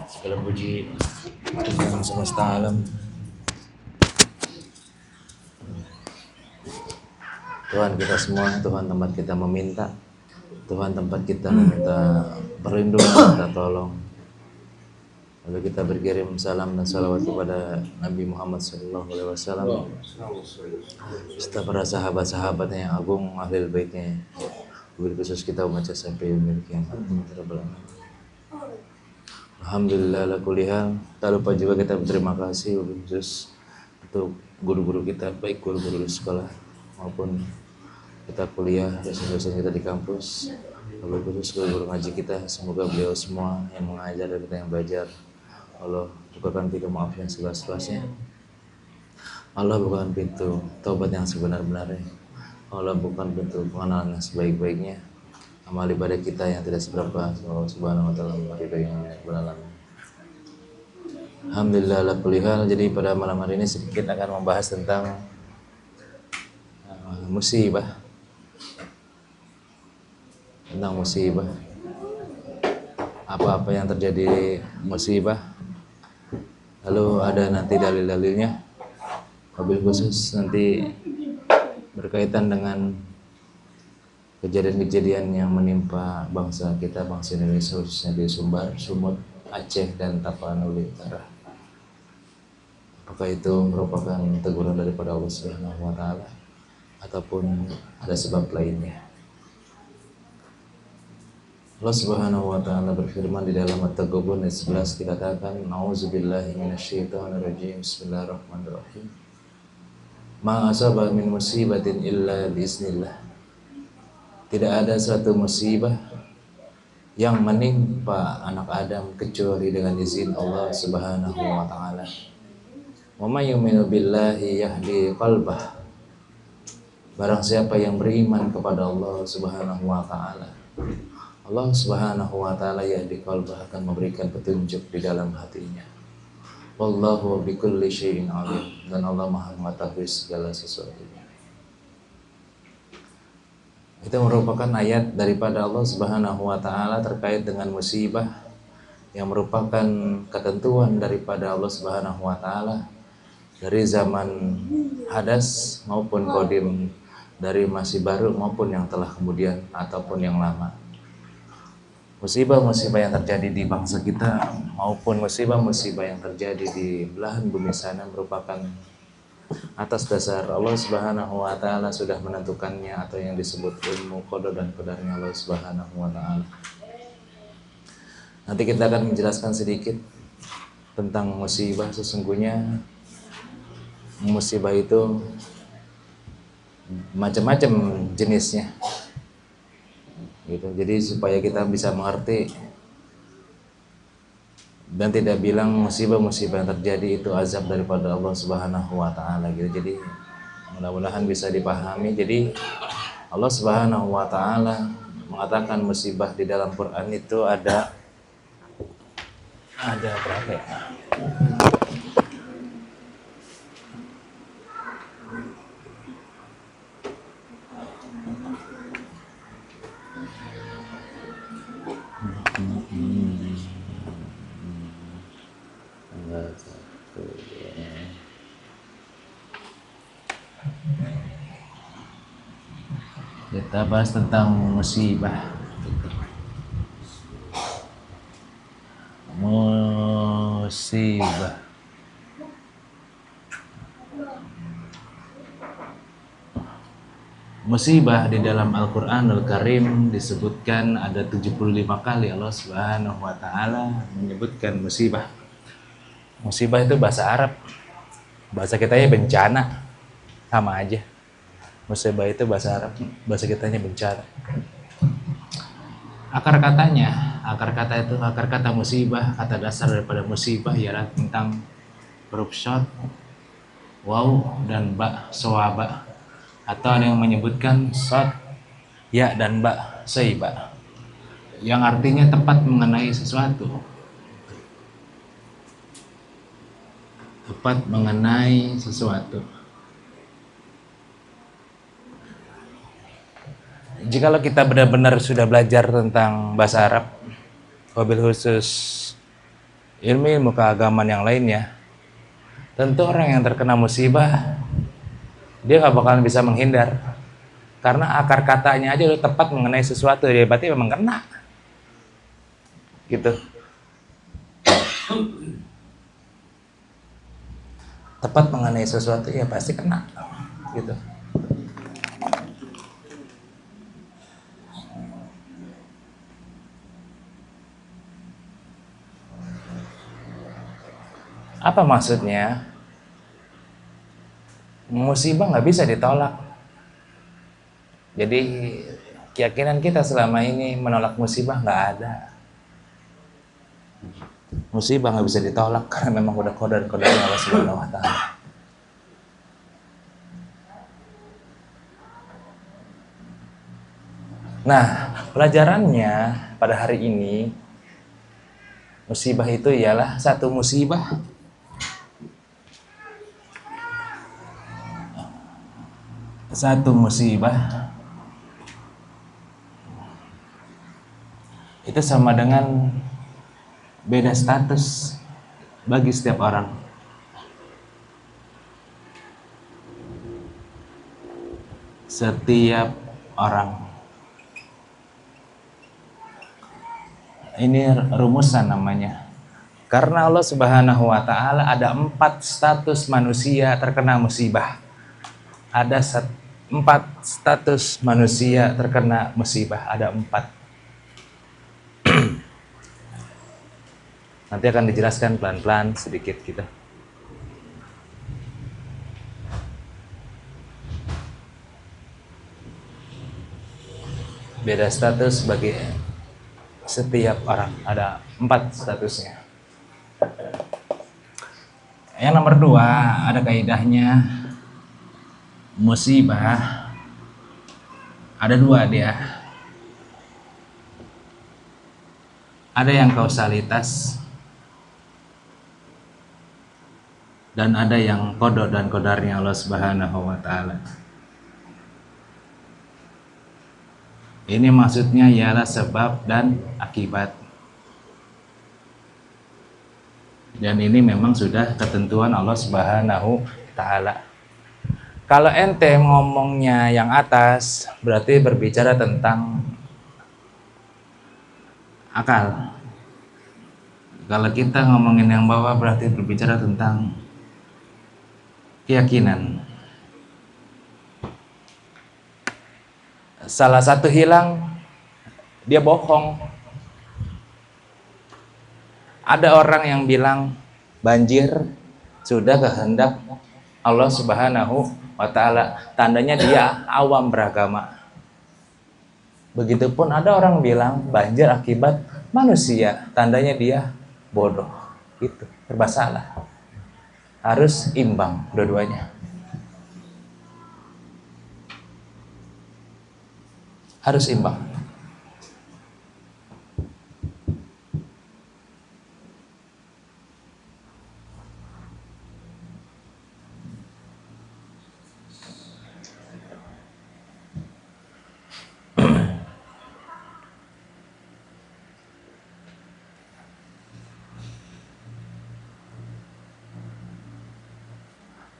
Segala puji Tuhan semesta alam. Tuhan kita semua, Tuhan tempat kita meminta, Tuhan tempat kita meminta perlindungan, minta tolong. Lalu kita berkirim salam dan salawat kepada Nabi Muhammad SAW, serta para sahabat-sahabatnya yang agung, ahlul baitnya. Wabil khusus kita umat sampai memiliki yang Alhamdulillah ala kulli hal. Tak lupa juga kita berterima kasih wabil khusus untuk guru-guru kita, baik guru-guru di sekolah maupun kita kuliah, dosen-dosen kita di kampus. Wabil khusus guru-guru ngaji kita, semoga beliau semua yang mengajar dan kita yang belajar, Allah bukakan pintu maaf yang seluas-luasnya. Allah bukakan pintu taubat yang sebenar-benarnya. Allah bukakan pintu pengenalan yang sebaik-baiknya. Amal ibadah kita yang tidak seberapa, semoga Subhanahu wa taala meridainya berlalang. Alhamdulillah ala kulli hal. Jadi pada malam hari ini sedikit akan membahas tentang musibah. Tentang musibah. Apa-apa yang terjadi musibah. Lalu ada nanti dalil-dalilnya, wabil khusus nanti berkaitan dengan kejadian-kejadian yang menimpa bangsa kita, bangsa Indonesia, khususnya di Sumbar, Sumut, Aceh, dan Tapanuli Utara. Apakah itu merupakan teguran daripada Allah Subhanahu wa taala ataupun ada sebab lainnya? Allah Subhanahu wa taala berfirman di dalam At-Taghabun ayat 11 dikatakan, "A'udzubillahi minasyaitonirrajim. Bismillahirrahmanirrahim. Ma asaba min musibatin illa biiznillah." Tidak ada suatu musibah yang menimpa anak Adam kecuali dengan izin Allah Subhanahu wa taala. Wa may yu'minu billahi yahdi qalbah. Barang siapa yang beriman kepada Allah Subhanahu wa taala, Allah Subhanahu wa taala yahdi qalbah, akan memberikan petunjuk di dalam hatinya. Wallahu bikulli syai'in alim, dan Allah Maha mengetahui segala sesuatunya. Itu merupakan ayat daripada Allah Subhanahu wa taala terkait dengan musibah yang merupakan ketentuan daripada Allah Subhanahu wa taala dari zaman hadas maupun qadim, dari masih baru maupun yang telah kemudian ataupun yang lama. Musibah-musibah yang terjadi di bangsa kita maupun musibah-musibah yang terjadi di belahan bumi sana merupakan atas dasar Allah Subhanahu wa taala sudah menentukannya, atau yang disebut ilmu qada dan qadarnya Allah Subhanahu wa taala. Nanti kita akan menjelaskan sedikit tentang musibah. Sesungguhnya musibah itu macam-macam jenisnya. Gitu. Jadi supaya kita bisa mengerti dan tidak bilang musibah-musibah yang terjadi itu azab daripada Allah Subhanahu wa taala gitu. Jadi mudah-mudahan bisa dipahami. Jadi Allah Subhanahu wa taala mengatakan musibah di dalam Quran itu ada berapa ya? Kita bahas tentang musibah. Musibah. Musibah di dalam Al-Qur'anul Karim disebutkan ada 75 kali Allah Subhanahu wa taala menyebutkan musibah. Musibah itu bahasa Arab. Bahasa kitanya bencana. Sama aja. Musibah itu bahasa Arab, bahasa kitanya bencana. Akar kata musibah, kata dasar daripada musibah ialah tentang huruf syad, waw dan ba, sawaba. Atau ada yang menyebutkan sad, ya dan ba, saiba, yang artinya tepat mengenai sesuatu. Tepat mengenai sesuatu. Jikalau kita benar-benar sudah belajar tentang bahasa Arab, wabil khusus ilmu-ilmu keagamaan yang lainnya, tentu orang yang terkena musibah dia gak bakalan bisa menghindar, karena akar katanya aja udah tepat mengenai sesuatu, dia berarti memang kena gitu. Tepat mengenai sesuatu ya pasti kena gitu. Apa maksudnya? Musibah nggak bisa ditolak. Jadi keyakinan kita selama ini menolak musibah nggak ada. Musibah nggak bisa ditolak karena memang udah qadar-qadarnya Allah Subhanahu wa Ta'ala. Nah, pelajarannya pada hari ini, musibah itu ialah satu musibah itu sama dengan beda status bagi setiap orang. Setiap orang. Ini rumusan namanya. Karena Allah Subhanahu wa Ta'ala ada 4 status manusia terkena musibah. Ada 4 status manusia terkena musibah, ada 4. Nanti akan dijelaskan pelan-pelan sedikit kita. Beda status bagi setiap orang, ada 4 statusnya. Yang nomor 2 ada kaidahnya, musibah ada 2 dia. Ada yang kausalitas dan ada yang qada dan qadarnya Allah Subhanahu wa Ta'ala. Ini maksudnya ialah sebab dan akibat. Dan ini memang sudah ketentuan Allah Subhanahu wa Ta'ala. Kalau ente ngomongnya yang atas, berarti berbicara tentang akal. Kalau kita ngomongin yang bawah, berarti berbicara tentang keyakinan. Salah satu hilang, dia bohong. Ada orang yang bilang banjir sudah kehendak Allah Subhanahu wa Ta'ala, tandanya dia awam beragama. Begitupun ada orang bilang banjir akibat manusia, tandanya dia bodoh. Itu serba salah. Harus imbang dua-duanya. Harus imbang.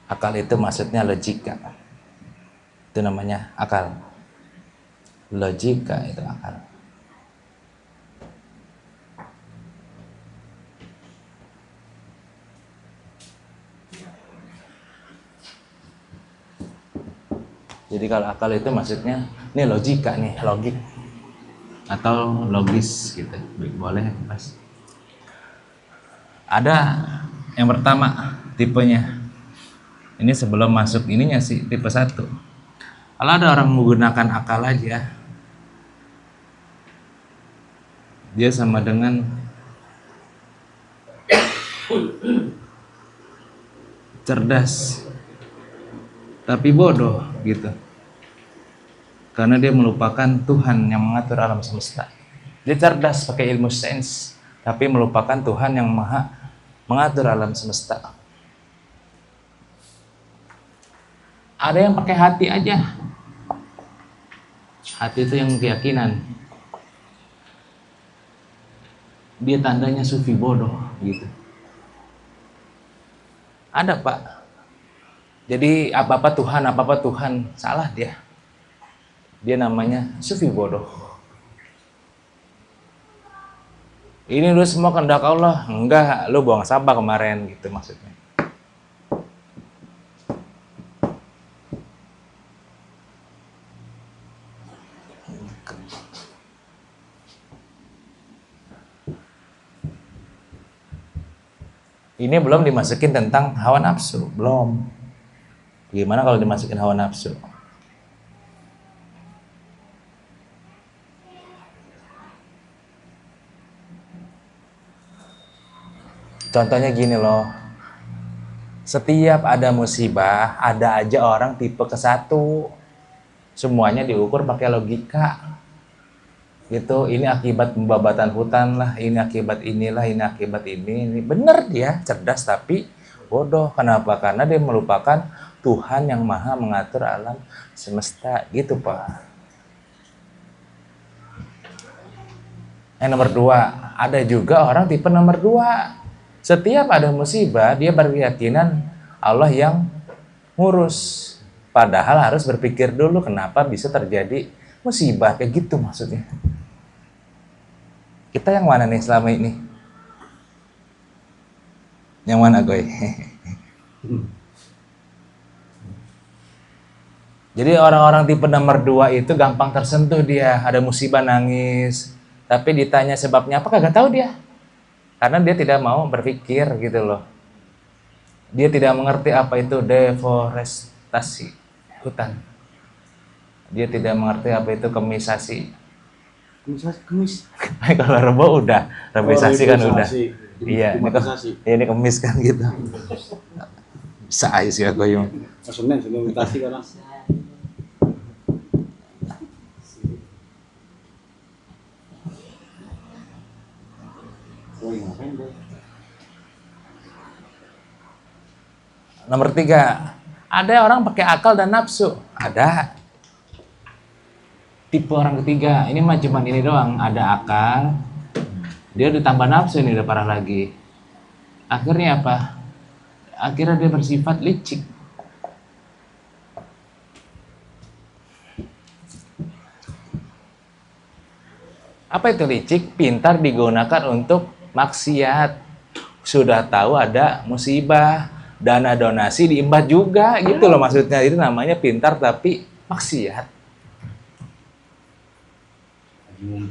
Akal itu maksudnya logika. Itu namanya akal. Logika itu akal. Jadi kalau akal itu maksudnya ini logika nih, logik atau logis gitu. Boleh pas. Ada yang pertama tipenya. Ini sebelum masuk ininya sih tipe 1. Kalau ada orang menggunakan akal aja, dia sama dengan cerdas tapi bodoh gitu. Karena dia melupakan Tuhan yang mengatur alam semesta. Dia cerdas pakai ilmu sains, tapi melupakan Tuhan yang maha mengatur alam semesta. Ada yang pakai hati aja. Hati itu yang keyakinan. Dia tandanya sufi bodoh. gitu. Ada Pak. Jadi apa-apa Tuhan, salah dia. Dia namanya sufi bodoh. Ini udah semua kehendak Allah. Enggak, lu buang sampah kemarin gitu maksudnya. Ini belum dimasukin tentang hawa nafsu, belum. Gimana kalau dimasukin hawa nafsu? Contohnya gini loh, setiap ada musibah, ada aja orang tipe ke satu. Semuanya diukur pakai logika. Gitu, ini akibat pembabatan hutan lah, ini akibat inilah, ini akibat ini. Bener dia, cerdas tapi bodoh. Kenapa? Karena dia melupakan Tuhan yang maha mengatur alam semesta. Gitu Pak. Yang nomor 2, ada juga orang tipe nomor 2. Setiap ada musibah, dia berkeyakinan Allah yang ngurus. Padahal harus berpikir dulu kenapa bisa terjadi musibah. Kayak gitu maksudnya. Kita yang mana nih selama ini? Yang mana Goy? Jadi orang-orang tipe nomor 2 itu gampang tersentuh dia. Ada musibah nangis. Tapi ditanya sebabnya apa kagak tahu dia. Karena dia tidak mau berpikir gitu loh. Dia tidak mengerti apa itu deforestasi hutan. Dia tidak mengerti apa itu kemisasi. Kemis. Kalau rebo udah, reboisasi kan udah. Iya, ini kemis kan gitu. Saya sih aku yang. Maksudnya sebelum mutasi kan. Nomor 3, ada orang pakai akal dan nafsu. Ada. Tipe orang ketiga, ini mah cuman ini doang, ada akal, dia ditambah nafsu, ini udah parah lagi. Akhirnya apa? Akhirnya dia bersifat licik. Apa itu licik? Pintar digunakan untuk maksiat. Sudah tahu ada musibah, dana donasi diimbat juga, gitu loh maksudnya. Itu namanya pintar tapi maksiat.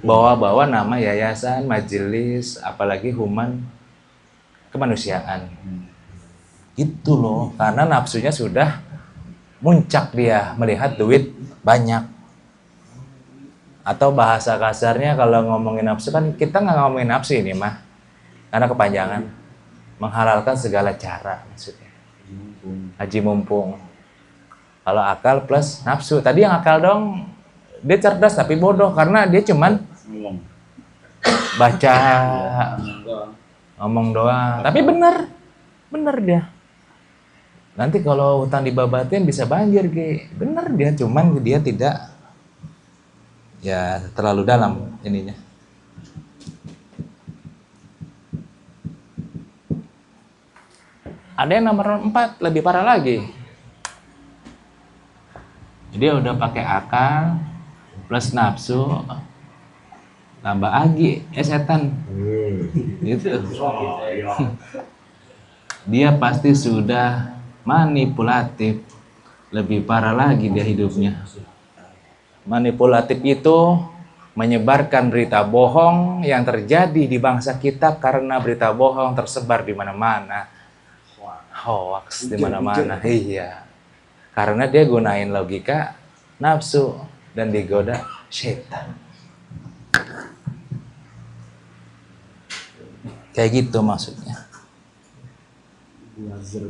Bawa-bawa nama yayasan, majelis, apalagi human kemanusiaan. Gitu loh, karena nafsunya sudah muncak dia melihat duit banyak. Atau bahasa kasarnya kalau ngomongin nafsu kan kita nggak ngomongin nafsu ini mah, karena kepanjangan. Menghalalkan segala cara maksudnya. Haji mumpung. Kalau akal plus nafsu, tadi yang akal dong. Dia cerdas tapi bodoh karena dia cuman baca, ngomong doang. Tapi bener dia. Nanti kalau hutan dibabatin bisa banjir, bener dia, cuman dia tidak ya terlalu dalam ininya. Ada yang nomor 4 lebih parah lagi. Dia udah pakai akal plus nafsu tambah agi setan gitu. Dia pasti sudah manipulatif. Lebih parah lagi dia hidupnya. Manipulatif itu menyebarkan berita bohong yang terjadi di bangsa kita karena berita bohong tersebar di mana-mana. Hoax di mana-mana. Iya. Karena dia gunain logika nafsu dan digoda setan. Kayak gitu maksudnya. Buzzer.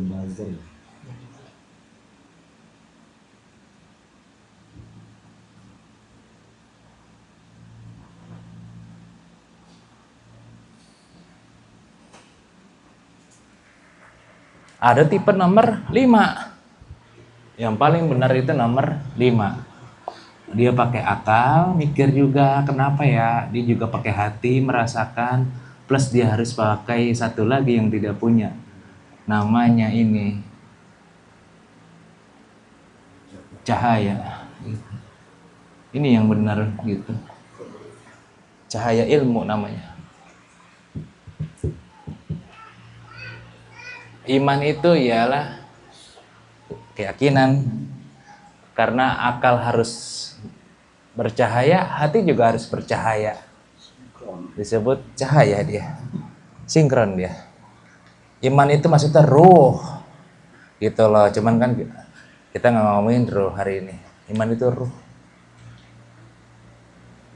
Ada tipe nomor 5. Yang paling benar itu nomor 5. Dia pakai akal, mikir juga kenapa ya. Dia juga pakai hati, merasakan plus dia harus pakai satu lagi yang tidak punya, namanya ini cahaya. Ini yang benar gitu, cahaya ilmu namanya. Iman itu ialah keyakinan, karena akal harus bercahaya, hati juga harus bercahaya. Disebut cahaya dia, sinkron dia. Iman itu maksudnya ruh, gitu loh. Cuman kan kita nggak ngomongin ruh hari ini. Iman itu ruh.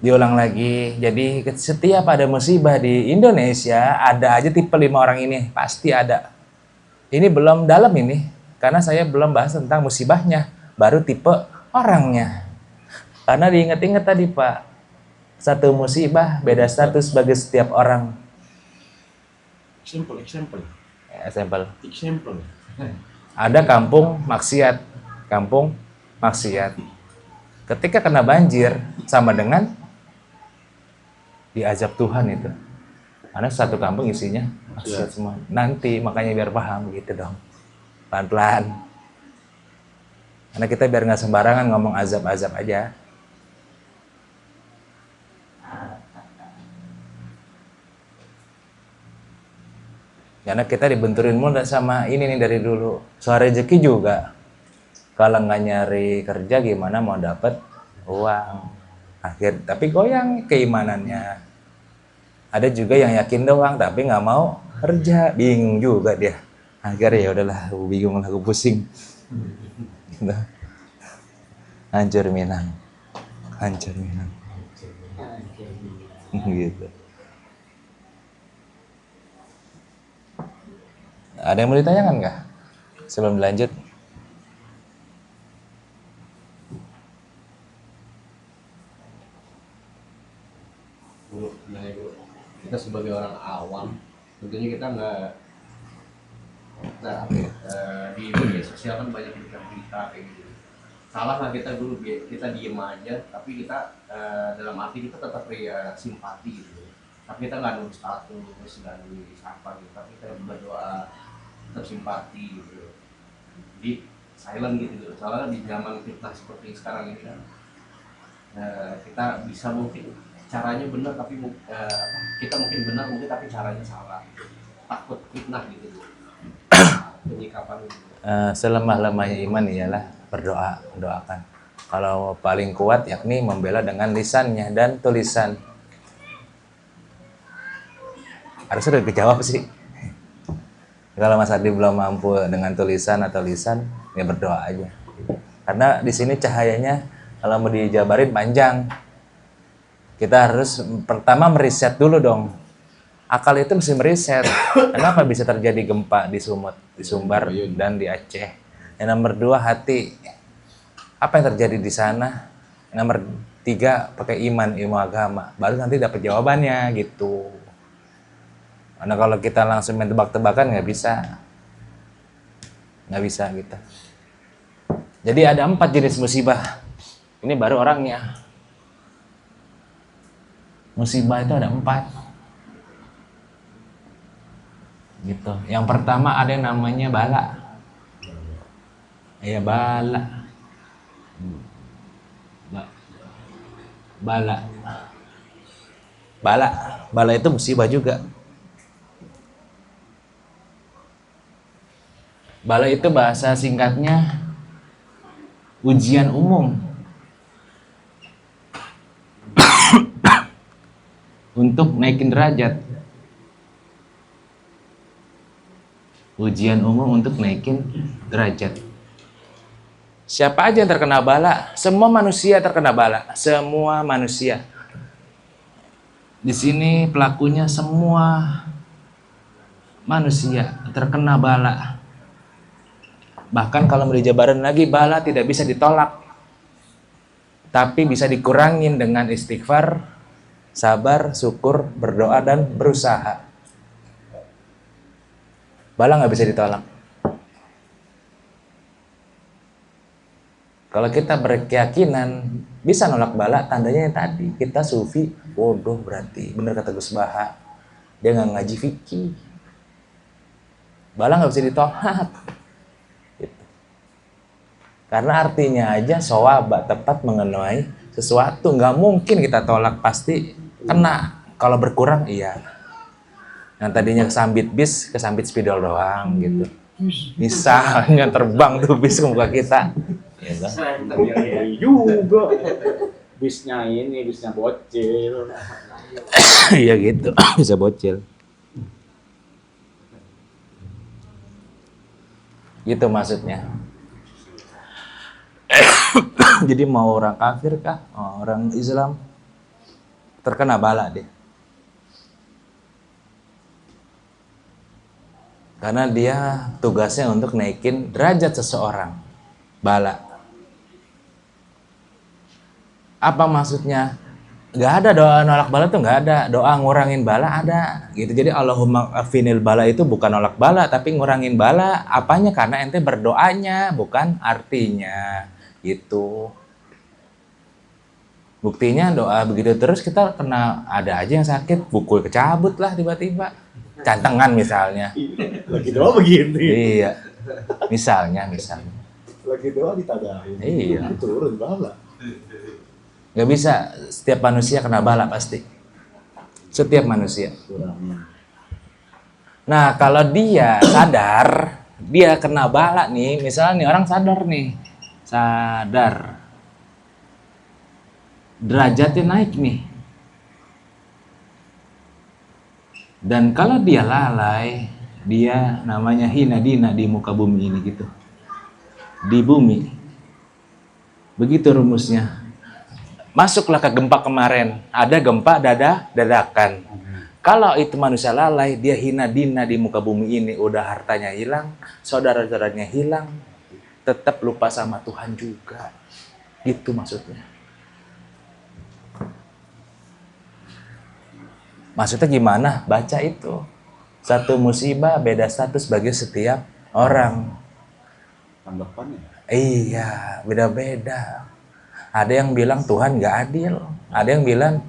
Diulang lagi, jadi setiap ada musibah di Indonesia, ada aja tipe 5 orang ini, pasti ada. Ini belum dalam ini, karena saya belum bahas tentang musibahnya, baru tipe orangnya. Karena diingat-ingat tadi Pak, satu musibah beda status bagi setiap orang. Example. Ada kampung maksiat. Ketika kena banjir, sama dengan diazab Tuhan itu. Karena satu kampung isinya maksiat semua. Nanti makanya biar paham gitu dong, pelan-pelan. Karena kita biar nggak sembarangan ngomong azab-azab aja. Karena kita dibenturin mulu sama ini nih dari dulu. Soal rezeki juga. Kalau nggak nyari kerja gimana mau dapat uang? Tapi goyang keimanannya. Ada juga yang yakin doang tapi nggak mau kerja, bingung juga dia. Akhirnya ya udahlah, aku bingung lah, aku pusing. Gitu. Hancur Minang. Gitu. Ada yang mau ditanyakan nggak sebelum dilanjut? Kita sebagai orang awam tentunya kita nggak di media sosial kan banyak berita kayak gitu. Salah lah kita dulu, kita diem aja, tapi kita dalam arti kita tetap simpati gitu. Tapi kita nggak nulis status, nggak nulis apa gitu, tapi kita berdoa tetap simpati gitu. Jadi silent gitu. Soalnya di zaman fitnah seperti sekarang ini kan kita bisa mungkin caranya benar tapi kita mungkin benar mungkin tapi caranya salah, takut fitnah gitu penyikapan gitu. Selemah-lemahnya iman ialah berdoa, doakan. Kalau paling kuat yakni membela dengan lisannya dan tulisan. Harusnya udah dijawab sih. Kalau Mas Adi belum mampu dengan tulisan atau lisan, ya berdoa aja. Karena di sini cahayanya kalau mau dijabarin panjang. Kita harus pertama meriset dulu dong. Akal itu mesti meriset. Kenapa bisa terjadi gempa di Sumut, di Sumbar, dan di Aceh? Yang nomor 2 hati. Apa yang terjadi di sana? Yang nomor 3 pakai iman, ilmu agama. Baru nanti dapat jawabannya gitu. Karena kalau kita langsung main tebak-tebakan nggak bisa gitu. Jadi ada 4 jenis musibah. Ini baru orangnya. Musibah itu ada 4 gitu. Yang pertama ada yang namanya bala. Ya bala. Bala itu musibah juga. Bala itu bahasa singkatnya ujian umum. Untuk naikin derajat. Ujian umum untuk naikin derajat. Siapa aja yang terkena bala? Semua manusia terkena bala. Semua manusia. Di sini pelakunya semua manusia terkena bala. Bahkan kalau mau dijabarin lagi, bala tidak bisa ditolak. Tapi bisa dikurangin dengan istighfar, sabar, syukur, berdoa, dan berusaha. Bala nggak bisa ditolak. Kalau kita berkeyakinan bisa nolak bala, tandanya yang tadi kita sufi bodoh berarti. Bener kata Gus Baha. dia nggak ngaji fikih. Bala nggak bisa ditolak. Gitu. Karena artinya aja sawaba, tepat mengenai sesuatu, nggak mungkin kita tolak, pasti kena. Kalau berkurang iya. Yang tadinya kesambit bis, kesambit spidol doang gitu. Misalnya terbang tuh bis ke muka kita. Ya, juga. Bisnya ini, bisnya bocil. iya gitu, bisa bocil. Gitu maksudnya. Jadi mau orang kafir kah, orang Islam, terkena bala dia. Karena dia tugasnya untuk naikin derajat seseorang. Bala. Apa maksudnya? Gak ada doa nolak bala tuh, gak ada. Doa ngurangin bala ada. Gitu. Jadi Allahumma afinil bala itu bukan nolak bala, tapi ngurangin bala. Apanya? Karena ente berdoanya, bukan artinya. Gitu. Buktinya doa begitu terus kita kena, ada aja yang sakit, pukul kecabut lah tiba-tiba. Cantengan misalnya. Lagi doa begini. Iya. Misalnya. Lagi doa ditadahin. Iya. Turun bala. Gak bisa setiap manusia kena bala pasti. Setiap manusia. Nah, kalau dia sadar, dia kena bala nih, misalnya nih orang sadar nih. Sadar. Derajatnya naik nih. Dan kalau dia lalai, dia namanya hina dina di muka bumi ini gitu. Di bumi. Begitu rumusnya. Masuklah ke gempa kemarin. Ada gempa dadakan. Kalau itu manusia lalai, dia hina dina di muka bumi ini. Udah hartanya hilang, saudara-saudaranya hilang. Tetap lupa sama Tuhan juga. Gitu maksudnya. Maksudnya gimana? Baca itu. Satu musibah beda status bagi setiap orang. Tanggapannya? Iya, beda-beda. Ada yang bilang Tuhan gak adil. Ada yang bilang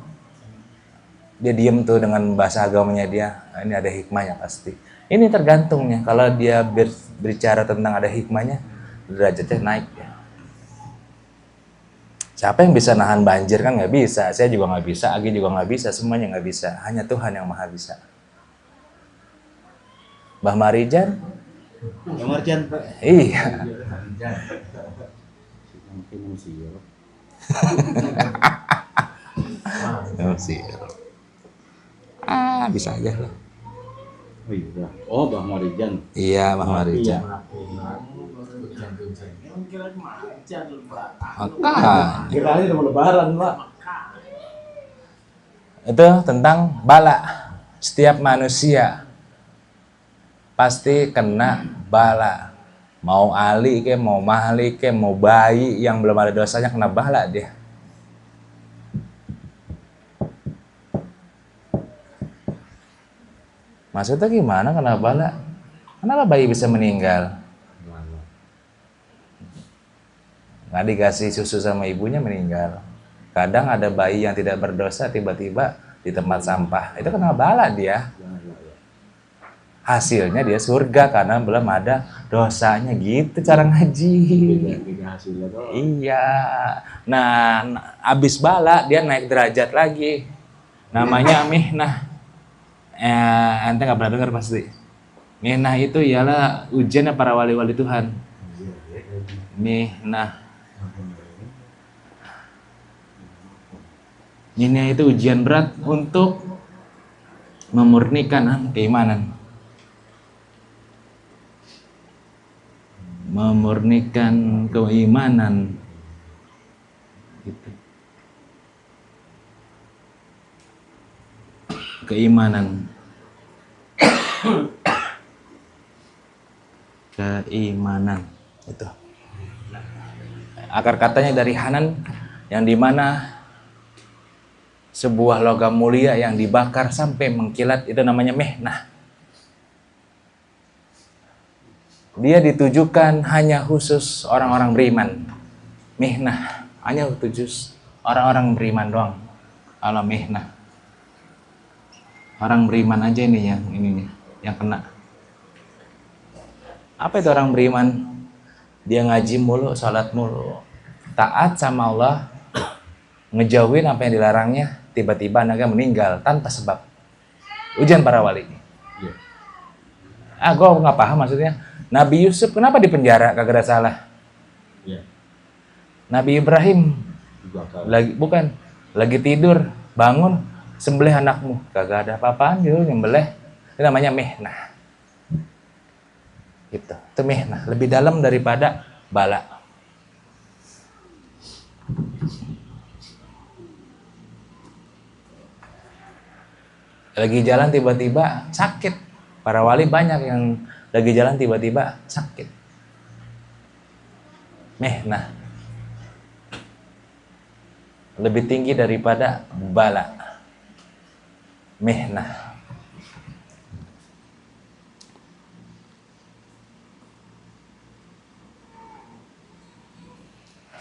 dia diem tuh dengan bahasa agamanya dia. Ini ada hikmahnya pasti. Ini tergantungnya. Kalau dia berbicara tentang ada hikmahnya, derajatnya naik ya. Siapa yang bisa nahan banjir? Kan nggak bisa. Saya juga nggak bisa. Agi juga nggak bisa. Semuanya nggak bisa. Hanya Tuhan yang maha bisa. Mbah Marijan? Yang Marjan. Iya. Bisa aja lah. Oh iya. Oh, Mbah Marijan. Iya, Mbah Marijan. Maka Kira-kira udah lebaran, Pak. itu tentang bala. Setiap manusia pasti kena bala. Mau ali ke, mau mahli ke, mau bayi yang belum ada dosanya kena bala dia. Maksudnya gimana kena bala? Kenapa bayi bisa meninggal? Nggak dikasih susu sama ibunya meninggal. Kadang ada bayi yang tidak berdosa tiba-tiba di tempat sampah. Itu kena bala dia. Hasilnya dia surga karena belum ada dosanya. Gitu cara ngaji. Iya. Nah, abis bala dia naik derajat lagi. Namanya mihnah. Ente nggak pernah dengar pasti. Mihnah itu ialah ujiannya para wali-wali Tuhan. Mihnah. Ini itu ujian berat untuk memurnikan keimanan. Memurnikan keimanan. Gitu. Keimanan. Keimanan. Itu. Akar katanya dari Hanan yang dimana sebuah logam mulia yang dibakar sampai mengkilat itu namanya mihnah. Dia ditujukan hanya khusus orang-orang beriman. Mihnah hanya khusus orang-orang beriman doang. Alam mihnah. Orang beriman aja ini yang kena. Apa itu orang beriman? Dia ngaji mulu, salat mulu, taat sama Allah, ngejauhin apa yang dilarangnya, tiba-tiba anaknya meninggal tanpa sebab. Ujian para wali. Iya. Gue nggak paham maksudnya. Nabi Yusuf kenapa dipenjara kagak ada salah? Iya. Nabi Ibrahim Juga kalau lagi tidur, bangun, sembelih anakmu, kagak ada apa-apaan gitu, nyembelih. Itu namanya mihnah. Gitu. Itu mihnah, lebih dalam daripada bala. Lagi jalan tiba-tiba sakit. Para wali banyak yang lagi jalan tiba-tiba sakit. Mihnah. Lebih tinggi daripada bala. Mihnah.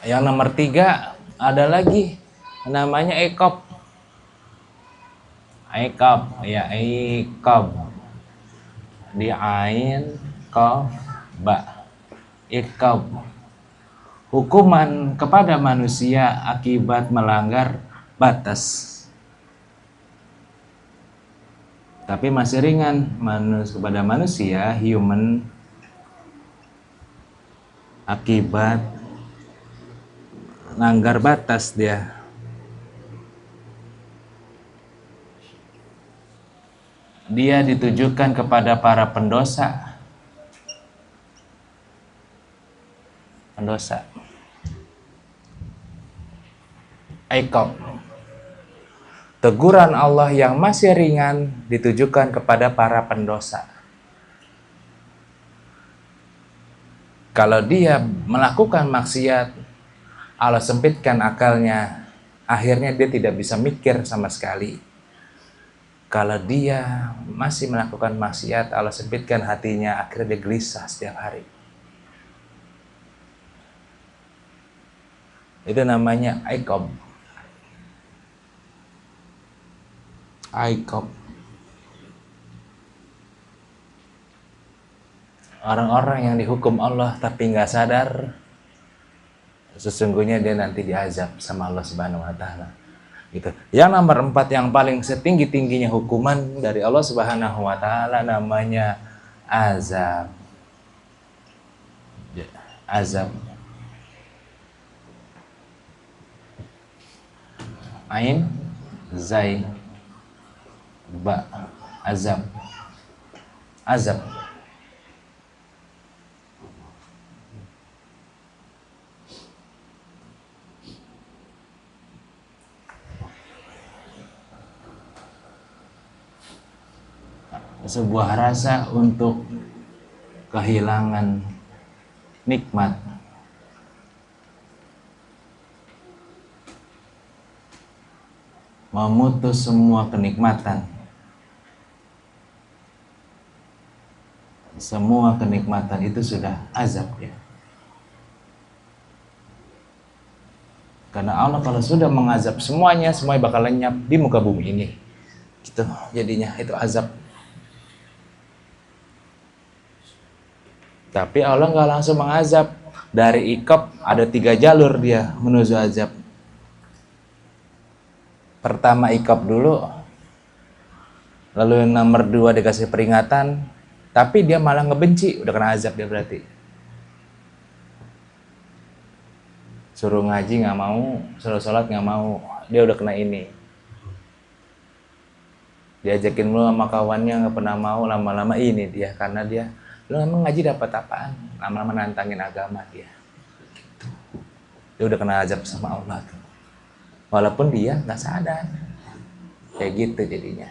Yang nomor 3 ada lagi namanya iqab. Iqab, ya iqab. Di ain qaf ba. Iqab. Hukuman kepada manusia akibat melanggar batas. Tapi masih ringan kepada manusia, human, akibat langgar batas dia. Dia ditujukan kepada para pendosa. Iqab. Teguran Allah yang masih ringan ditujukan kepada para pendosa. Kalau dia melakukan maksiat, Allah sempitkan akalnya, akhirnya dia tidak bisa mikir sama sekali. Kalau dia masih melakukan maksiat, Allah sempitkan hatinya, akhirnya dia gelisah setiap hari. Itu namanya iqab. Iqab. Orang-orang yang dihukum Allah tapi nggak sadar, sesungguhnya dia nanti diazab sama Allah Subhanahu wa taala. Gitu. Yang nomor 4 yang paling setinggi-tingginya hukuman dari Allah Subhanahu wa taala namanya azab. Azab. Ain zai ba azab. Azab. Sebuah rasa untuk kehilangan nikmat, memutus semua kenikmatan. Semua kenikmatan itu sudah azab ya. Karena Allah kalau sudah mengazab semuanya bakal lenyap di muka bumi ini. Gitu jadinya itu azab. Tapi Allah nggak langsung mengazab. Dari iqab ada 3 jalur dia menuju azab. Pertama iqab dulu, lalu nomor 2 dikasih peringatan, tapi dia malah ngebenci, udah kena azab dia berarti. Suruh ngaji nggak mau, suruh sholat nggak mau, dia udah kena ini. Diajakin mulu sama kawannya nggak pernah mau, lama-lama ini dia, karena dia, lu emang ngaji dapat apaan? Lama-lama nantangin agama dia. Dia udah kena azab sama Allah tuh. Walaupun dia nggak sadar. Kayak gitu jadinya.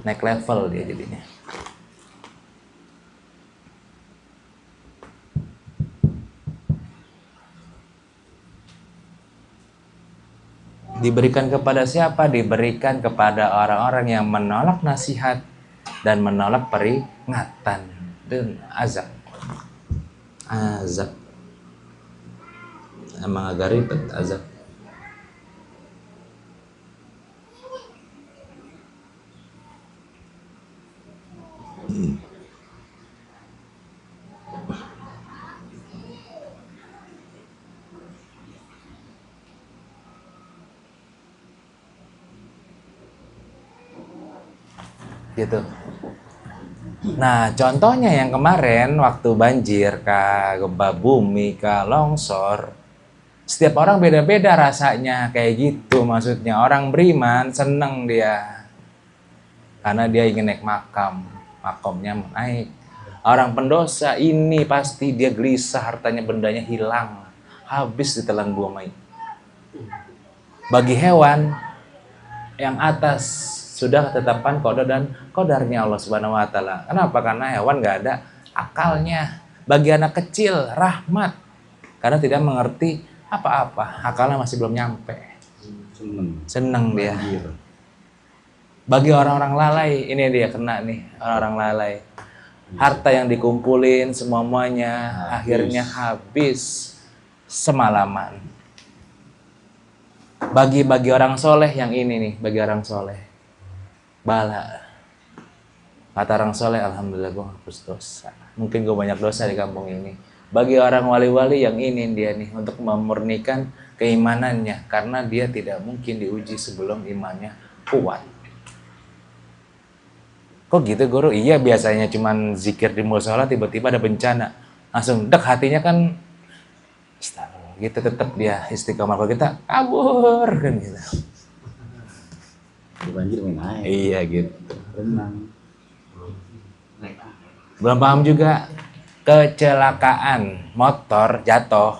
Naik level dia jadinya. Diberikan kepada siapa? Diberikan kepada orang-orang yang menolak nasihat dan menolak peringatan. Dan azab. Azab. Emang agak ribet azab. Gitu. Nah, contohnya yang kemarin waktu banjir, gempa bumi, longsor, setiap orang beda-beda rasanya kayak gitu. Maksudnya orang beriman seneng dia karena dia ingin naik makam, makamnya naik. Orang pendosa ini pasti dia gelisah, hartanya bendanya hilang, habis ditelan buang. Bagi hewan yang atas sudah ketetapan qada dan qadarnya Allah Subhanahu wa taala. Kenapa? Karena hewan nggak ada akalnya. Bagi anak kecil rahmat karena tidak mengerti apa-apa, akalnya masih belum nyampe. Seneng dia. Bagi orang-orang lalai, ini dia kena nih, orang-orang lalai. Harta yang dikumpulin semuanya akhirnya habis semalaman. Bagi orang soleh yang ini nih, bagi orang soleh bala. Kata orang soleh, alhamdulillah gue hapus dosa. Mungkin gue banyak dosa di kampung ini. Bagi orang wali-wali yang ini dia nih, untuk memurnikan keimanannya. Karena dia tidak mungkin diuji sebelum imannya kuat. Kok gitu guru? Iya, biasanya cuman zikir di musola, tiba-tiba ada bencana. Langsung dek hatinya kan, gitu tetap dia istiqomah. Kalau kita kabur kan gitu. Banjir main air. Iya gitu. Renang. Belum paham juga kecelakaan motor jatuh.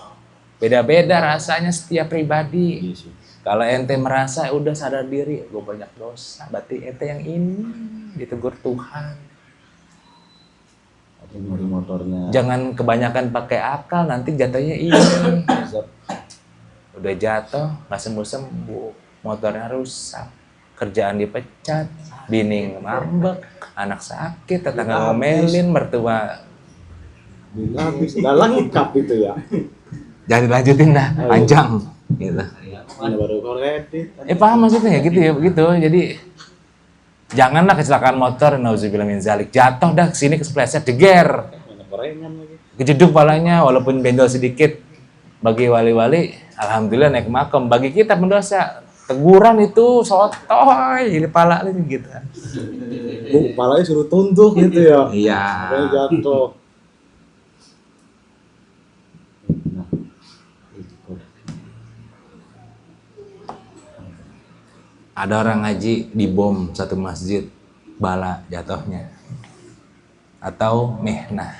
Beda-beda rasanya setiap pribadi. Iya sih. Kalau ente merasa udah sadar diri, gue banyak dosa, berarti ente yang ini ditegur Tuhan. Atau nyuri motornya. Jangan kebanyakan pakai akal, nanti jatuhnya ini. Udah jatuh, nggak sembuh-sembuh, motornya rusak, kerjaan dipecat, bini ngambek, anak sakit, tetangga ngomelin, mertua. Habis, udah lengkap itu ya. Jangan dilanjutin dah, panjang. Gitu. Mana baru koredit. Paham maksudnya ya gitu ya, begitu. Jadi janganlah kecelakaan motor, nauzubillah min zalik. Jatuh dah kesini kespleset, jeger. Mana gorengan lagi. Kejeduk palanya walaupun bendol sedikit. Bagi wali-wali, alhamdulillah naik makam. Bagi kita pendosa, teguran itu sotoy, ini pala ini gitu. Kepalanya suruh tunduk gitu ya. Iya. Makanya jatuh. Ada orang ngaji dibom satu masjid, bala jatuhnya. Atau mihnah.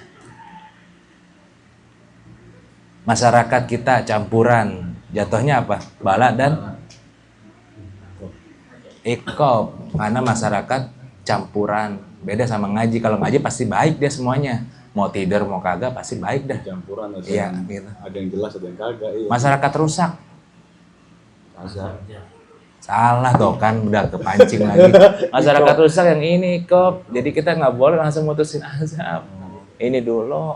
Masyarakat kita campuran, jatuhnya apa? Bala dan iqab. Karena masyarakat campuran, beda sama ngaji. Kalau ngaji pasti baik dia semuanya. Mau tidur mau kagak pasti baik dah. Campuran ada Iya, yang, gitu. ada yang jelas ada yang kagak. Iya. Masyarakat rusak. Azab. Salah tuh kan, udah kepancing lagi. Masyarakat rusak yang ini kok. Jadi kita nggak boleh langsung mutusin azab. Ini dulu.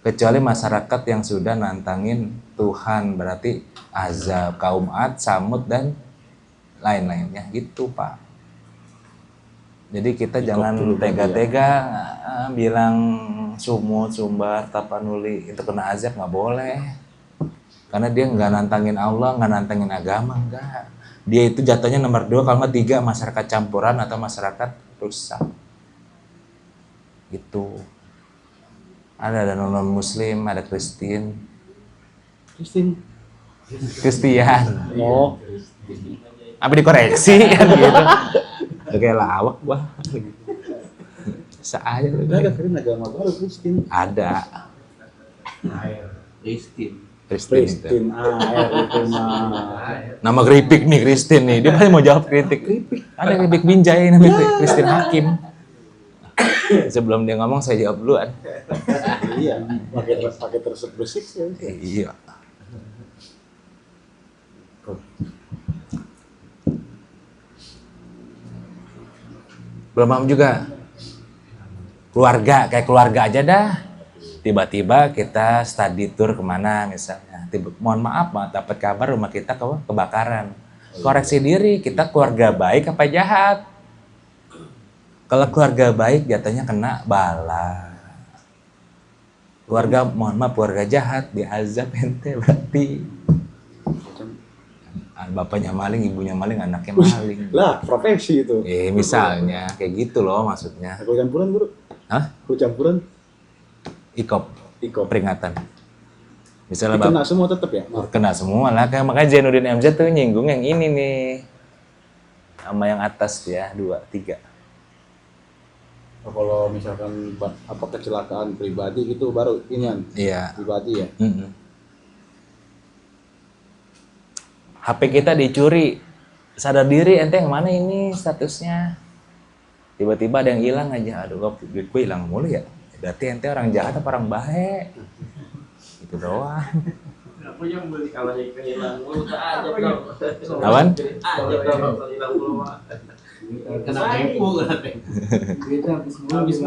Kecuali masyarakat yang sudah nantangin Tuhan, berarti azab, kaum Ad, Samud dan lain-lainnya gitu Pak. Jadi kita jangan tega-tega bilang Sumut, Sumbar, Tapanuli itu kena azab, nggak boleh. Karena dia nggak nantangin Allah, nggak nantangin agama, enggak. Dia itu jatuhnya nomor 2, kalau nggak 3 masyarakat campuran atau masyarakat rusak. Gitu. Ada non-muslim, ada Kristen. Oh, Apa dikoreksi kan gitu. Oke lawak gua. Bisa aja lu. ada kan agama baru Kristen. Ada. Kristen. Kristen air itu mah. Nama keripik nih Kristen nih. Dia pasti mau jawab kritik. Ada keripik binjai namanya Kristen Hakim. Sebelum dia ngomong saya jawab duluan. Iya, pakai tersebut bersih ya. Iya. Belum paham juga. Keluarga, kayak keluarga aja dah. Tiba-tiba kita study tour kemana misalnya. Mohon maaf, dapat kabar rumah kita kebakaran. Koreksi diri, kita keluarga baik apa jahat? Kalau keluarga baik jatuhnya kena bala. Keluarga, mohon maaf, keluarga jahat diazab ente berarti. Bapaknya maling, ibunya maling, anaknya maling. Lah, profesi itu. Misalnya kayak gitu loh maksudnya. Kalau campuran, Bro? Hah? Kalau campuran? Ikop peringatan. Misalnya Kena semua tetap ya? kena semua lah, kayak makanya Zainuddin MZ tuh nyinggung yang ini nih sama yang atas ya, 2, 3. Kalau misalkan kecelakaan pribadi itu baru inian. Iya. Pribadi ya. HP kita dicuri, sadar diri ente yang mana ini statusnya? Tiba-tiba ada yang hilang aja, aduh duit gue hilang mulu ya. Berarti ente orang jahat apa orang baik? Itu doang. Aku yang beli kalau hilang mulu aja dong. Awan? Aja dong hilang mulu. Kena tempo. Habis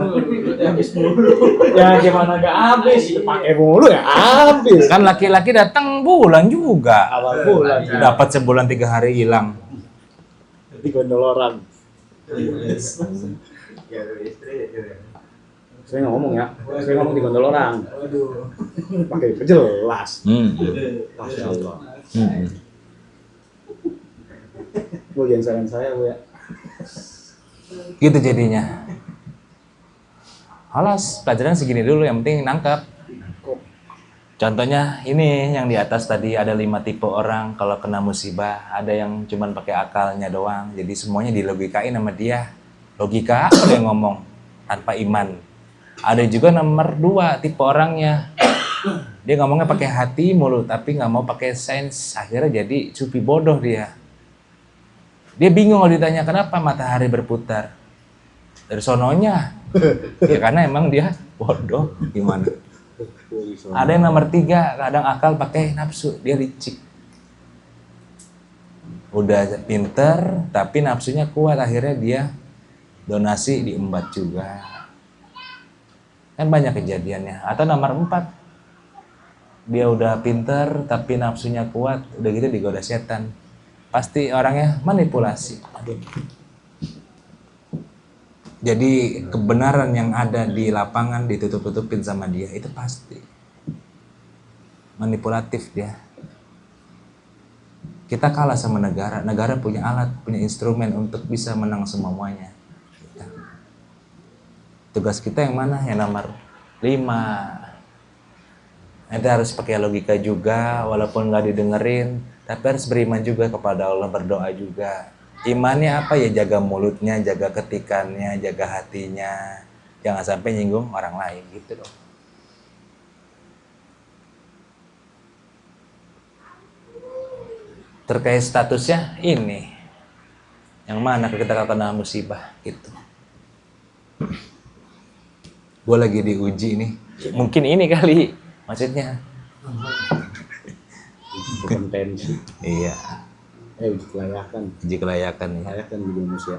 mulu. Ya gimana gak habis? Pakai mulu ya habis. Kan laki-laki datang bulan juga. Awal bulan. Dapat sebulan 3 hari hilang. Di gondol orang. Saya nggak ngomong ya. Saya ngomong di gondol orang. Pakai jelas. Masya Allah. Bu jangan saran saya Bu ya. Gitu jadinya. Alas, pelajaran segini dulu, yang penting nangkap. Contohnya ini yang di atas tadi, ada 5 tipe orang kalau kena musibah. Ada yang cuman pakai akalnya doang, jadi semuanya dilogikain sama dia. Logika apa yang ngomong tanpa iman. Ada juga nomor 2 tipe orangnya. Dia ngomongnya pakai hati mulu, tapi nggak mau pakai sains. Akhirnya jadi sufi bodoh dia. Dia bingung kalau ditanya kenapa matahari berputar. Dari sononya. Ya karena emang dia bodoh. Gimana? Ada yang nomor 3, kadang akal pakai nafsu, dia licik. Udah pinter, tapi nafsunya kuat, akhirnya dia donasi diembat juga. Kan banyak kejadiannya. Atau nomor 4, dia udah pinter, tapi nafsunya kuat, udah gitu digoda setan. Pasti orangnya manipulasi. Jadi kebenaran yang ada di lapangan ditutup-tutupin sama dia, itu pasti manipulatif dia. Kita kalah sama negara, negara punya alat, punya instrumen untuk bisa menang semuanya. Tugas kita yang mana? Yang nomor 5. Nanti harus pakai logika juga, walaupun nggak didengerin, tapi harus beriman juga kepada Allah, berdoa juga. Imannya apa ya? Jaga mulutnya, jaga ketikannya, jaga hatinya, jangan sampai nyinggung orang lain gitu loh. Terkait statusnya ini, yang mana kita kena musibah gitu. Gue lagi diuji nih, mungkin ini kali maksudnya. Bukan tensi. Iya. Uji kelayakan. Uji kelayakan ya. Kelayakan di manusia.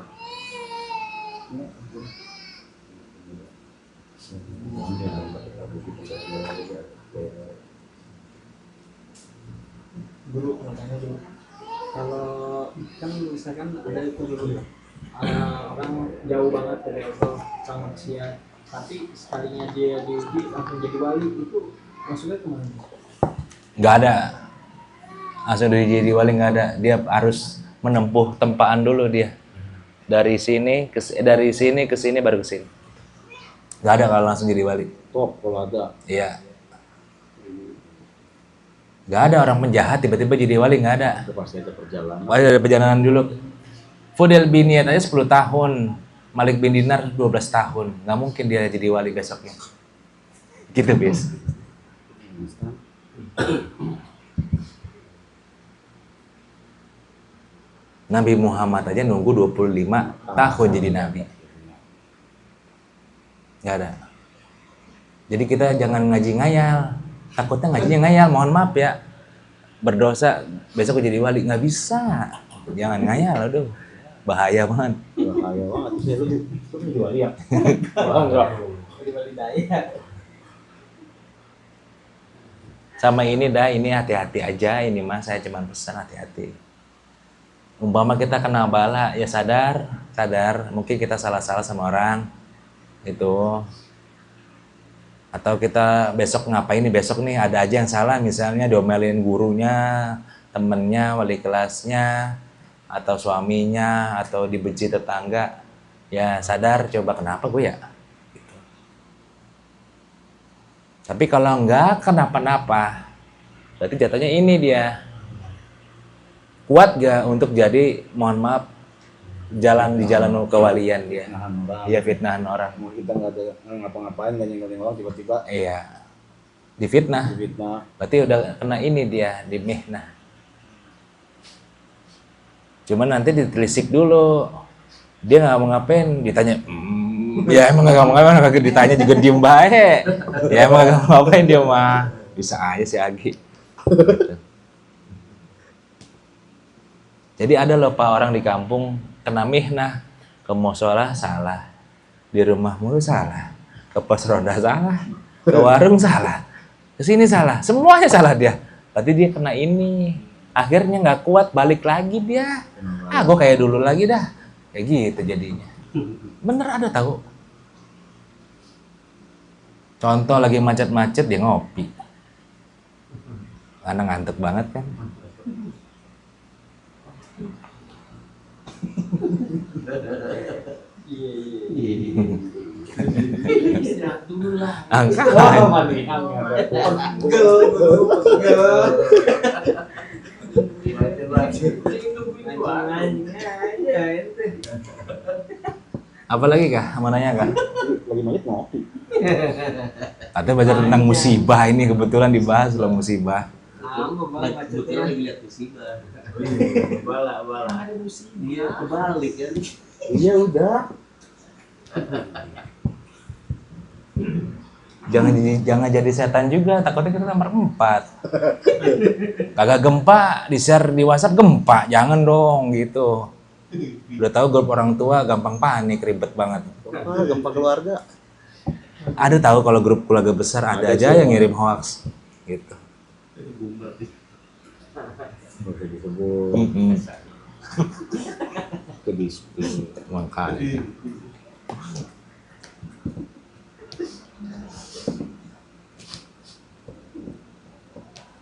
Guru mau tanya dulu. Kalau kan misalkan ada itu dulu orang jauh banget dari Allah sama manusia, tapi sekalinya dia diuji langsung jadi wali, itu maksudnya kemana? Nggak ada. Langsung jadi wali nggak ada. Dia harus menempuh tempaan dulu dia. Dari sini ke sini baru ke sini. Nggak ada kalau langsung jadi wali. Top kalau ada. Iya. Nggak ada orang penjahat tiba-tiba jadi wali, nggak ada. Itu pasti ada perjalanan. Wali ada perjalanan dulu. Fudel bin Iyad aja 10 tahun. Malik bin Dinar 12 tahun. Nggak mungkin dia jadi wali besoknya. Gitu bis. Nabi Muhammad aja nunggu 25 tahun jadi nabi. Nggak ada. Jadi kita jangan ngaji ngayal. Takutnya ngajinya ngayal, mohon maaf ya. Berdosa, besok jadi wali. Nggak bisa. Jangan ngayal, aduh. Bahaya banget. Bahaya banget. Terus lu jadi wali ya? Oh enggak. Jadi wali daya. Sama ini dah, ini hati-hati aja. Ini mah saya cuma pesan hati-hati. Umpama kita kena bala, ya sadar, mungkin kita salah-salah sama orang itu. Atau kita besok ngapain nih, besok nih ada aja yang salah, misalnya diomelin gurunya, temennya, wali kelasnya, atau suaminya, atau dibenci tetangga. Ya sadar, coba kenapa gue ya? Gitu. Tapi kalau enggak kenapa-napa, berarti jatuhnya ini dia. Kuat gak untuk jadi, mohon maaf, jalan di jalan kewalian dia? Nahan orang. Iya, fitnahan orang. Mau kita nggak ada ngapa-ngapain, nggak nyenggolin orang, tiba-tiba Iya, difitnah. difitnah. Berarti udah kena ini dia, di mihnah. Cuman nanti ditelisik dulu. Dia nggak mau ngapain, ditanya, ya emang nggak mau ngapain, kagak ditanya juga diem baik. Ya emang nggak mau ngapain dia mah, bisa aja si Agi. Gitu. Jadi ada loh Pak orang di kampung kena mihnah, ke musola salah, di rumah mulu salah, ke pos ronda salah, ke warung salah, ke sini salah, semuanya salah dia. Berarti dia kena ini. Akhirnya nggak kuat, balik lagi dia. Gue kayak dulu lagi dah. Kayak gitu jadinya. Bener ada tahu. Contoh lagi macet-macet dia ngopi. Karena ngantuk banget kan. Istirahat dulu lah. Angkat. Apalagi kah? Mau nanya kah? Lagi macet ngopi. Katanya baca tentang musibah ini, kebetulan dibahas loh musibah. Kebetulan lagi lihat musibah. Bala. Ada musibah. Dia kebalik kan. Iya udah. Jangan jadi setan juga, takutnya kita nomor 4. Kagak gempa, di-share di WhatsApp gempa, jangan dong gitu. Udah tahu grup orang tua gampang panik, ribet banget. Gempa keluarga. Ada tahu kalau grup keluarga besar ada aja yang ngirim hoax gitu. Oke, disebut kedisiplin. Makanya.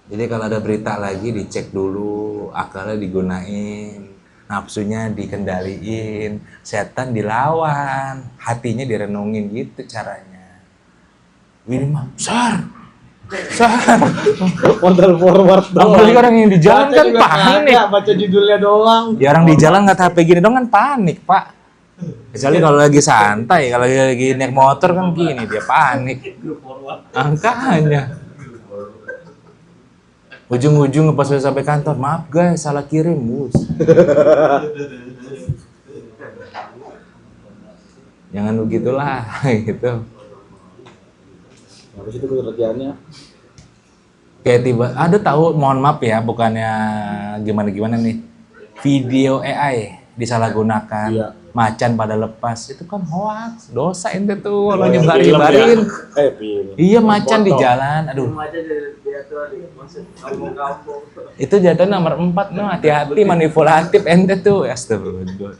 Jadi kalau ada berita lagi dicek dulu, akalnya digunain, nafsunya dikendaliin, setan dilawan, hatinya direnungin gitu caranya. Ini mah, Sar. Modal forward doang. Apalagi orang yang di jalan kan panik. Baca judulnya doang. Ya orang di jalan nggak HP gini dong kan panik Pak. Kecuali kalau lagi santai, kalau lagi naik motor kan gini dia panik. Angkanya. Ujung-ujung pas udah sampai kantor, maaf guys, salah kirim, bus. Jangan begitulah, gitu. Habis itu kerjaannya Kayak tiba, ada tahu, mohon maaf ya, bukannya gimana-gimana nih. Video AI disalahgunakan, Iya. macan pada lepas, itu kan hoax, dosa ente tuh kalau nyebar-nyebarin. Iya macan di jalan, aduh. Itu jatuh nomor 4, no, hati-hati manipulatif ente tuh, astagfirullah.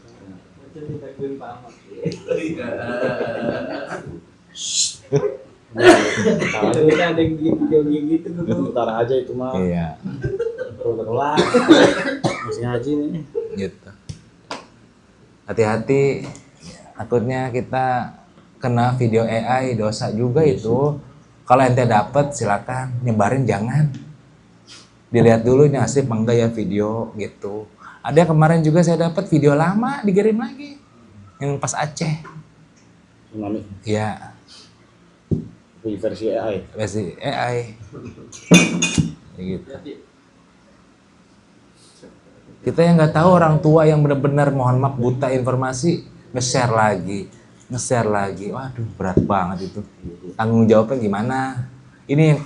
Ada yang gitu Bentar aja itu mah. Iya, Udah kelar. Masih ngaji nih. gitu. Hati-hati, takutnya kita kena video AI, dosa juga itu. Kalau ente dapet silakan, nyebarin jangan. Dilihat dulu ini asli apa enggak ya video gitu. Ada kemarin juga saya dapat video lama dikirim lagi, yang pas Aceh. Tsunami. Ya, Versi AI. versi AI. Ya gitu. Kita yang nggak tahu, orang tua yang benar-benar mohon maaf buta informasi, nge-share lagi. Waduh, berat banget itu. Tanggung jawabnya gimana? Ini yang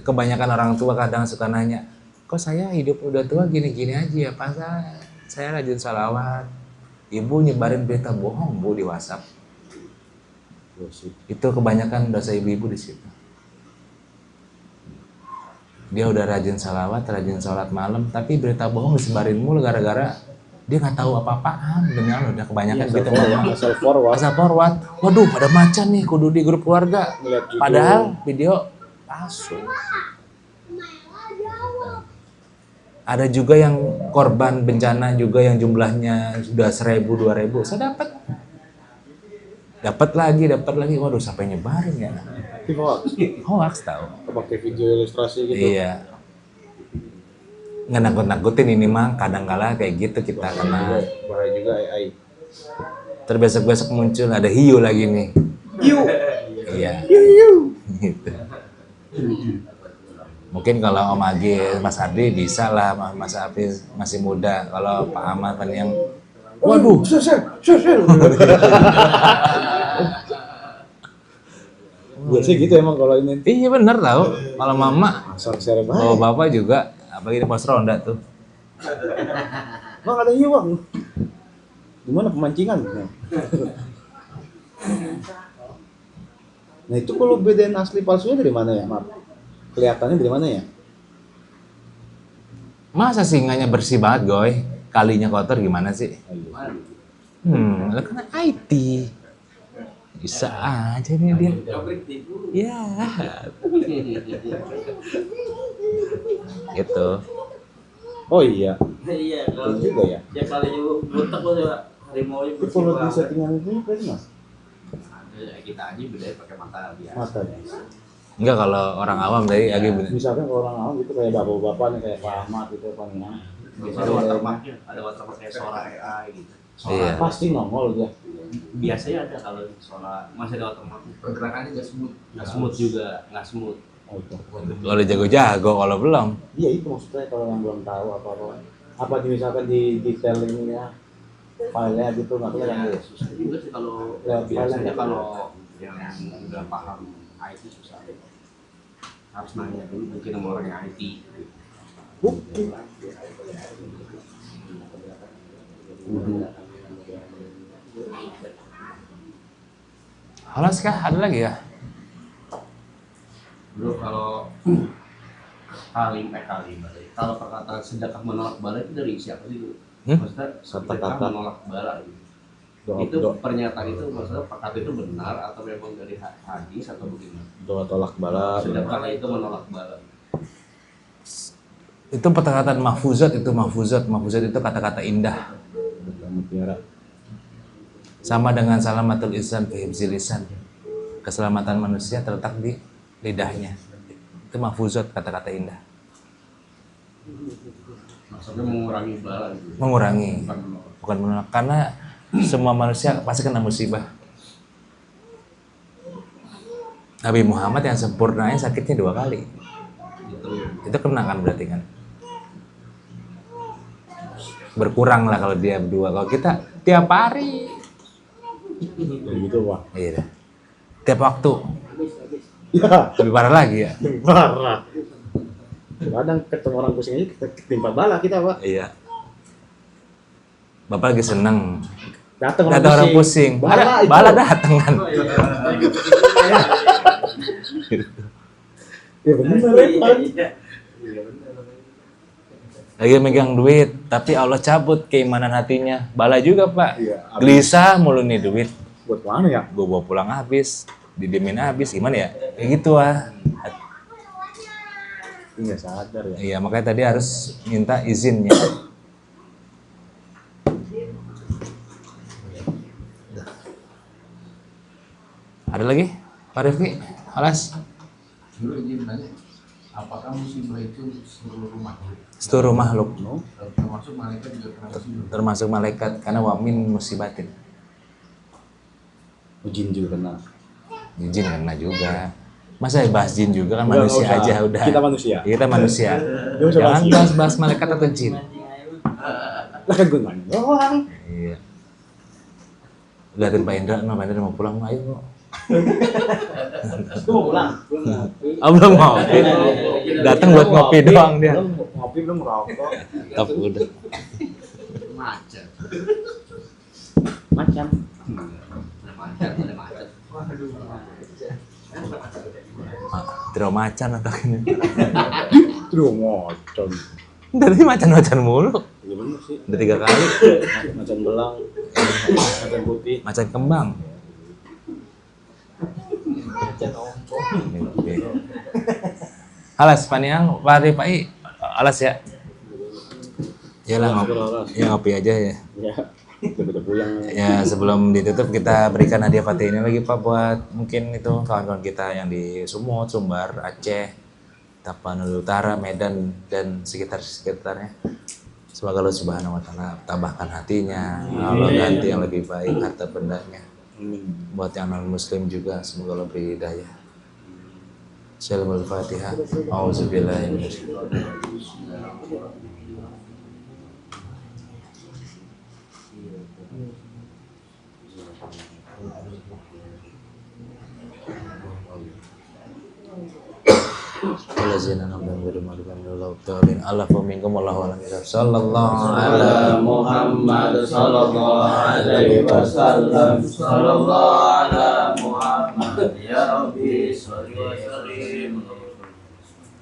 kebanyakan orang tua kadang suka nanya, kok saya hidup udah tua gini-gini aja ya, Pak? Saya rajin salawat. Ibu nyebarin berita bohong, Bu, di WhatsApp. Itu kebanyakan dosa ibu-ibu di situ. Dia udah rajin salawat, rajin sholat malam, tapi berita bohong disebarin mulu gara-gara dia nggak tahu apa-apaan, demi Allah udah kebanyakan gitu mama. Asal forward. Asal forward, waduh pada macan nih, kudu di grup keluarga. Ngeliat judul. Padahal video palsu. Ada juga yang korban bencana juga yang jumlahnya sudah 1.000, 2.000. Saya dapat lagi, waduh sampai nyebarin ya. Hoax tahu. Pakai video ilustrasi gitu. Iya. Nggak nakut-nakutin ini mah, kadang-kala kayak gitu kita kena. Bahaya juga AI. Terbesok-besok muncul ada hiu lagi nih. Hiu. Iya. Hiu. Gitu. Mungkin kalau Om Agi, Mas Ardi bisa lah, Mas Hafiz masih muda. Kalau Pak Ahmad kan yang, waduh, biasanya gitu emang kalau ini. iya bener tau. Kalau Mama, Asal share kalau bahaya. Bapak juga, apalagi di pos ronda tuh. Bang ada hiu bang. Gimana pemancingan? Nah itu kalau bedain asli palsunya dari mana ya, Maaf? Kelihatannya dari mana ya? Masa singanya bersih banget, Goy? Kalinya kotor gimana sih? Lah kan IT. Bisa aja nih dia. Ya. Gitu. Oh iya. Iya, Itu kalau juga ya. ya kalinya butek lo coba harimau nya Itu kalau di settingan itu berarti mas? Kita aja bedanya pakai mata biasa. Matanya. Enggak kalau orang awam tadi Agi bener. Misalkan kalau orang awam gitu kayak bapak-bapak nih kayak Pak Ahmad gitu Pak Niam. Biasanya ada watermarknya, ada watermark kayak Sora AI gitu. Iya. Pasti nongol dia. Biasanya ada kalau di Sora masih ada watermark. Pergerakannya nggak smooth juga, nggak smooth. Oh itu. Kalau jago-jago, kalau belum. Iya itu maksudnya kalau yang belum tahu apa misalkan di detailingnya filenya gitu nggak kelihatan Ya, gitu. susah juga sih kalau Lihat biasanya filenya. kalau yang udah paham IT susah. Harus nanya dulu mungkin sama orang yang IT. Halas kah? Ada lagi ya? Bro kalau kalau perkataan sedekah menolak bala itu dari siapa sih dulu? Maksudnya sedekah Kata-kata. menolak bala gitu. Itu Doa pernyataan itu maksudnya perkataan itu benar atau memang dari hadis atau bagaimana? tolak bala. Sedekah itu menolak bala. Itu perkataan mahfuzat itu mahfuzat itu kata-kata indah. Mutiara. Sama dengan salamatul insan fi hifzil lisan. Keselamatan manusia terletak di lidahnya. Itu mahfuzat kata-kata indah. Maksudnya mengurangi bala gitu. Mengurangi, Bukan menolak. bukan menolak. Karena semua manusia pasti kena musibah. Nabi Muhammad yang sempurnanya sakitnya 2 kali. Gitu. Itu kena kan berarti kan? Berkurang lah kalau dia berdua. Kalau kita tiap hari. Kayak gitu Pak. Iya. Tiap waktu. Ya Lebih parah lagi ya. parah. Kadang ketemu orang pusing aja kita ketimpa bala kita Pak. Iya. Bapak lagi seneng. Datang Datang orang pusing. Bala, Bala datang kan. Ya benar Pak. Lagi megang duit, tapi Allah cabut keimanan hatinya. Bala juga Pak. Iya, habis. Gelisah mulu nih duit. Buat mana ya? Gue bawa pulang habis, didemin habis, gimana ya? Kayak gitu ah. Iya sadar ya. Iya makanya tadi harus minta izinnya. Ada lagi? Pak Rifki? Alas? Dulu izin nanya, apakah musibah itu seluruh makhluk? Seluruh makhluk, Termasuk malaikat juga kena musibah. termasuk malaikat, karena wamin musibatin. Jin juga kena. Jin kena juga. Masa bahas jin juga kan Udah, manusia nggak usah. aja udah. Kita manusia. Kita manusia. Nggak usah Jangan bahas bahas malaikat atau jin. Lah kan gue nanya doang. Iya. Liatin Pak Indra, no, Pak Indra mau pulang, ayo. No. Itu mau pulang. Oh, belum ngopi. Datang buat ngopi doang dia. Belum ngopi belum merokok. Top udah. Macet. Macam. Ada macet. Tidak macan atau ini. Aduh ngocon. Dari macan-macan mulu. Iya bener. sih. Udah 3 kali. Macan belang, macan putih. Macan kembang. Alas paniang, wari pai. Alas ya. Yalah ngopi. Ya ngopi aja ya. Ya, betul pulang. Ya sebelum ditutup kita berikan hadiah Fatih ini lagi Pak buat mungkin itu kawan-kawan kita yang di Sumut, Sumbar, Aceh, Tapanuli Utara, Medan dan sekitarnya. Semoga Allah Subhanahu wa taala tambahkan hatinya, Allah ganti yang lebih baik harta bendanya. Buat yang non muslim juga semoga Allah beri hidayah. Shalal Fatihah. Auzubillahi minasyaitonir rajim. Allazina namdan birumadikan lullahu ta'alin Allah faminkum wallahu alam sallallahu ala Muhammad sallallahu alaihi wasallam sallallahu ala Muhammad ya Rabbi sholli wa sallim